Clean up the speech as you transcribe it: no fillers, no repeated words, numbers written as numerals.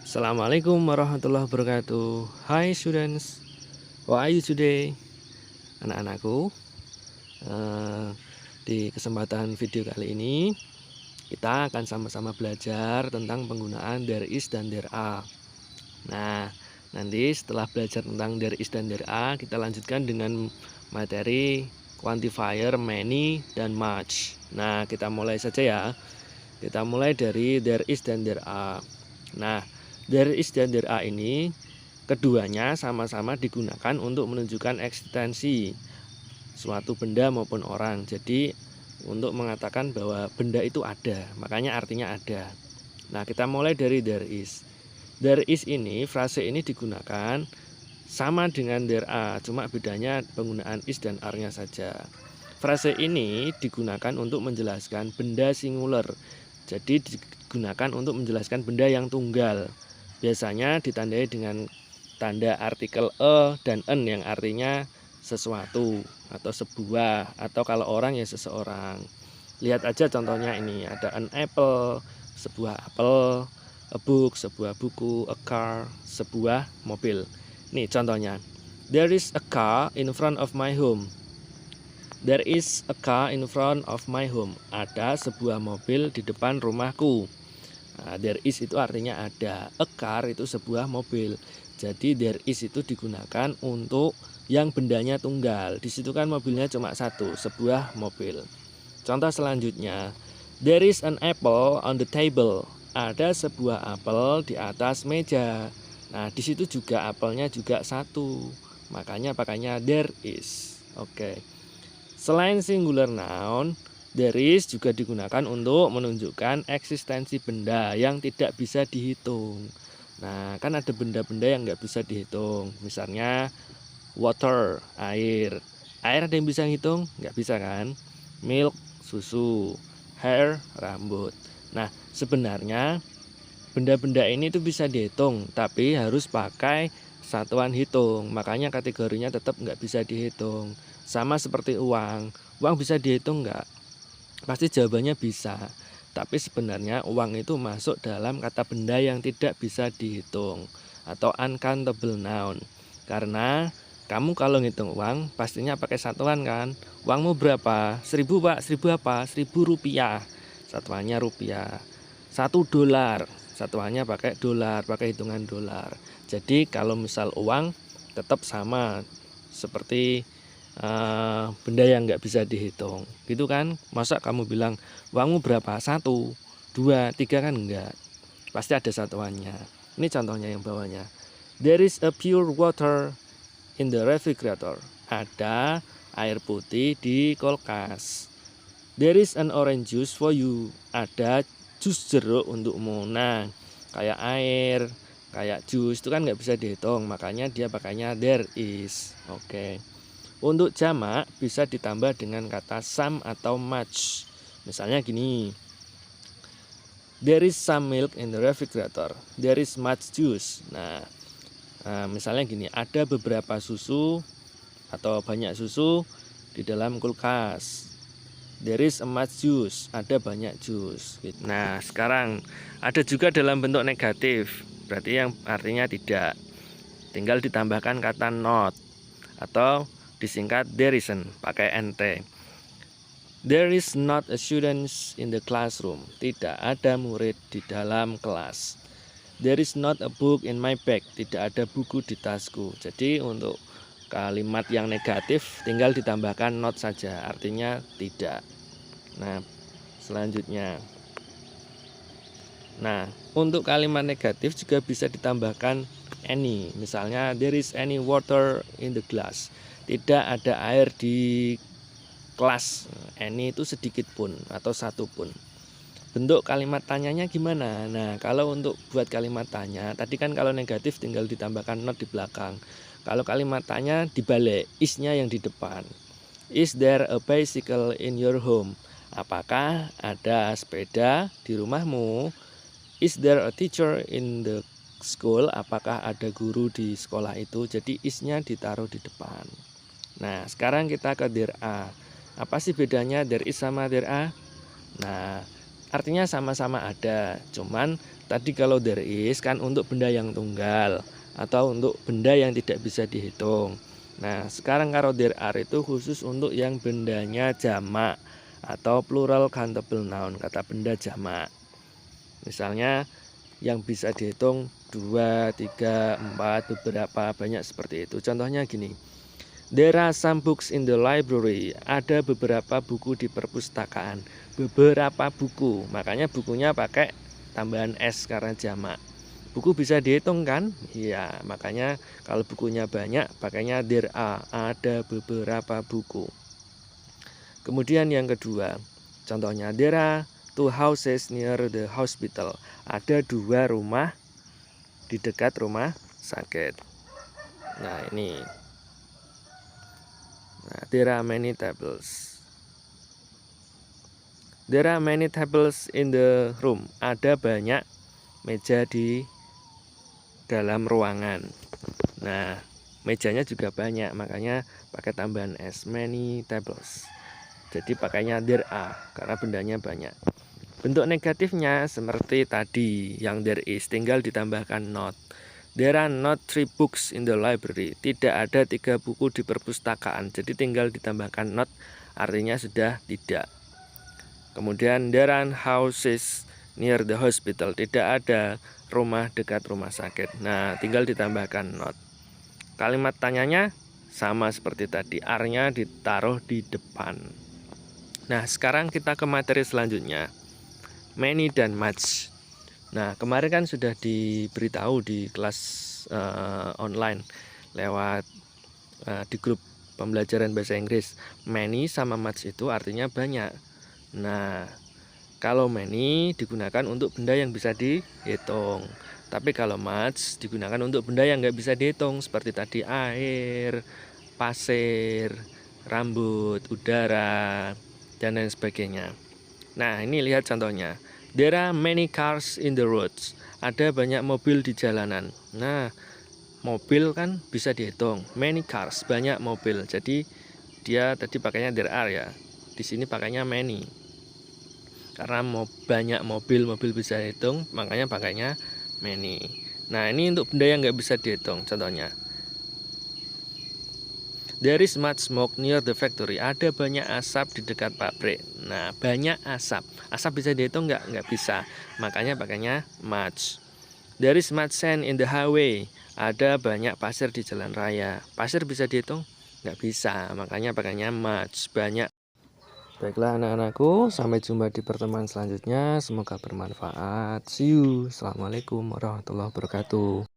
Assalamualaikum warahmatullahi wabarakatuh. Hi students, how are you today? Anak-anakku, eh, di kesempatan video kali ini kita akan sama-sama belajar tentang penggunaan there is dan there are. Nah, nanti setelah belajar tentang there is dan there are, kita lanjutkan dengan materi quantifier many dan much. Nah, kita mulai saja ya. Kita mulai dari there is dan there are. Nah, there is dan there are ini keduanya sama-sama digunakan untuk menunjukkan eksistensi suatu benda maupun orang. Jadi untuk mengatakan bahwa benda itu ada, makanya artinya ada. Nah, kita mulai dari there is. There is ini, frase ini digunakan sama dengan there are, cuma bedanya penggunaan is dan are-nya saja. Frase ini digunakan untuk menjelaskan benda singular. Jadi digunakan untuk menjelaskan benda yang tunggal. Biasanya ditandai dengan tanda artikel e dan en yang artinya sesuatu atau sebuah, atau kalau orang ya seseorang. Lihat aja contohnya ini, ada an apple, sebuah apel, a book, sebuah buku, a car, sebuah mobil. Nih contohnya, there is a car in front of my home. There is a car in front of my home. Ada sebuah mobil di depan rumahku. Nah, there is itu artinya ada. A car itu sebuah mobil. Jadi there is itu digunakan untuk yang bendanya tunggal. Di situ kan mobilnya cuma satu, sebuah mobil. Contoh selanjutnya, there is an apple on the table. Ada sebuah apel di atas meja. Nah, di situ juga apelnya juga satu. Makanya pakainya there is. Oke. Selain singular noun, there is juga digunakan untuk menunjukkan eksistensi benda yang tidak bisa dihitung. Nah, kan ada benda-benda yang nggak bisa dihitung. Misalnya water, air. Air ada yang bisa ngitung? Nggak bisa kan? Milk, susu. Hair, rambut. Nah, sebenarnya benda-benda ini itu bisa dihitung, tapi harus pakai satuan hitung. Makanya kategorinya tetap nggak bisa dihitung. Sama seperti uang. Uang bisa dihitung nggak? Pasti jawabannya bisa. Tapi sebenarnya uang itu masuk dalam kata benda yang tidak bisa dihitung atau uncountable noun. Karena kamu kalau ngitung uang pastinya pakai satuan kan. Uangmu berapa? 1000 pak, 1000 apa? 1000 rupiah. Satuannya rupiah. 1 dolar. Satuannya pakai dolar, pakai hitungan dolar. Jadi kalau misal uang tetap sama seperti benda yang nggak bisa dihitung, gitu kan? Masa kamu bilang uangmu berapa? 1, 2, 3 kan enggak. Pasti ada satuannya. Ini contohnya yang bawahnya. There is a pure water in the refrigerator. Ada air putih di kulkas. There is an orange juice for you. Ada jus jeruk untukmu. Nah, kayak air, kayak jus itu kan nggak bisa dihitung, makanya dia pakainya there is. Oke. Untuk jamak bisa ditambah dengan kata some atau much. Misalnya gini, there is some milk in the refrigerator. There is much juice. Nah, misalnya gini, ada beberapa susu atau banyak susu di dalam kulkas. There is a much juice. Ada banyak jus. Nah, sekarang ada juga dalam bentuk negatif. Berarti yang artinya tidak. Tinggal ditambahkan kata not atau disingkat there isn't, pakai nt. There is not a student in the classroom. Tidak ada murid di dalam kelas. There is not a book in my bag. Tidak ada buku di tasku. Jadi untuk kalimat yang negatif tinggal ditambahkan not saja, artinya tidak. Nah, selanjutnya. Nah, untuk kalimat negatif juga bisa ditambahkan any. Misalnya there is any water in the glass. Tidak ada air di kelas. Any itu sedikit pun atau satu pun. Bentuk kalimat tanyanya gimana? Nah, kalau untuk buat kalimat tanya, tadi kan kalau negatif tinggal ditambahkan not di belakang. Kalau kalimat tanya dibalik, is-nya yang di depan. Is there a bicycle in your home? Apakah ada sepeda di rumahmu? Is there a teacher in the school? Apakah ada guru di sekolah itu? Jadi is-nya ditaruh di depan. Nah, sekarang kita ke there are. Apa sih bedanya there is sama there are? Nah, artinya sama-sama ada. Cuman tadi kalau there is kan untuk benda yang tunggal atau untuk benda yang tidak bisa dihitung. Nah, sekarang kalau there are itu khusus untuk yang bendanya jamak atau plural countable noun, kata benda jamak. Misalnya yang bisa dihitung 2, 3, 4, beberapa, banyak seperti itu. Contohnya gini. There are some books in the library. Ada beberapa buku di perpustakaan. Beberapa buku. Makanya bukunya pakai tambahan S karena jamak. Buku bisa dihitung kan? Iya, makanya kalau bukunya banyak pakainya there are. Ada beberapa buku. Kemudian yang kedua, contohnya there are 2 houses near the hospital. Ada 2 rumah di dekat rumah sakit. Nah, ini. Nah, there are many tables. There are many tables in the room. Ada banyak meja di dalam ruangan. Nah, mejanya juga banyak, makanya pakai tambahan S, many tables. Jadi pakainya there are karena bendanya banyak. Bentuk negatifnya seperti tadi yang there is, tinggal ditambahkan not. There are not 3 books in the library. Tidak ada 3 buku di perpustakaan. Jadi tinggal ditambahkan not, artinya sudah tidak. Kemudian there are houses near the hospital. Tidak ada rumah dekat rumah sakit. Nah, tinggal ditambahkan not. Kalimat tanyanya sama seperti tadi, are-nya ditaruh di depan. Nah, sekarang kita ke materi selanjutnya. Many dan much. Nah, kemarin kan sudah diberitahu di kelas online lewat di grup pembelajaran bahasa Inggris. Many sama much itu artinya banyak. Nah, kalau many digunakan untuk benda yang bisa dihitung. Tapi kalau much digunakan untuk benda yang nggak bisa dihitung, seperti tadi air, pasir, rambut, udara, dan lain sebagainya. Nah, ini lihat contohnya. There are many cars in the roads. Ada banyak mobil di jalanan. Nah, mobil kan bisa dihitung. Many cars, banyak mobil. Jadi dia tadi pakainya there are ya. Di sini pakainya many. Karena banyak mobil bisa dihitung, makanya pakainya many. Nah, ini untuk benda yang nggak bisa dihitung. Contohnya, there is much smoke near the factory. Ada banyak asap di dekat pabrik. Nah, banyak asap. Asap bisa dihitung nggak? Nggak bisa. Makanya pakainya much. There is much sand in the highway. Ada banyak pasir di jalan raya. Pasir bisa dihitung? Nggak bisa. Makanya pakainya much. Banyak. Baiklah anak-anakku, sampai jumpa di pertemuan selanjutnya. Semoga bermanfaat. See you. Assalamualaikum warahmatullahi wabarakatuh.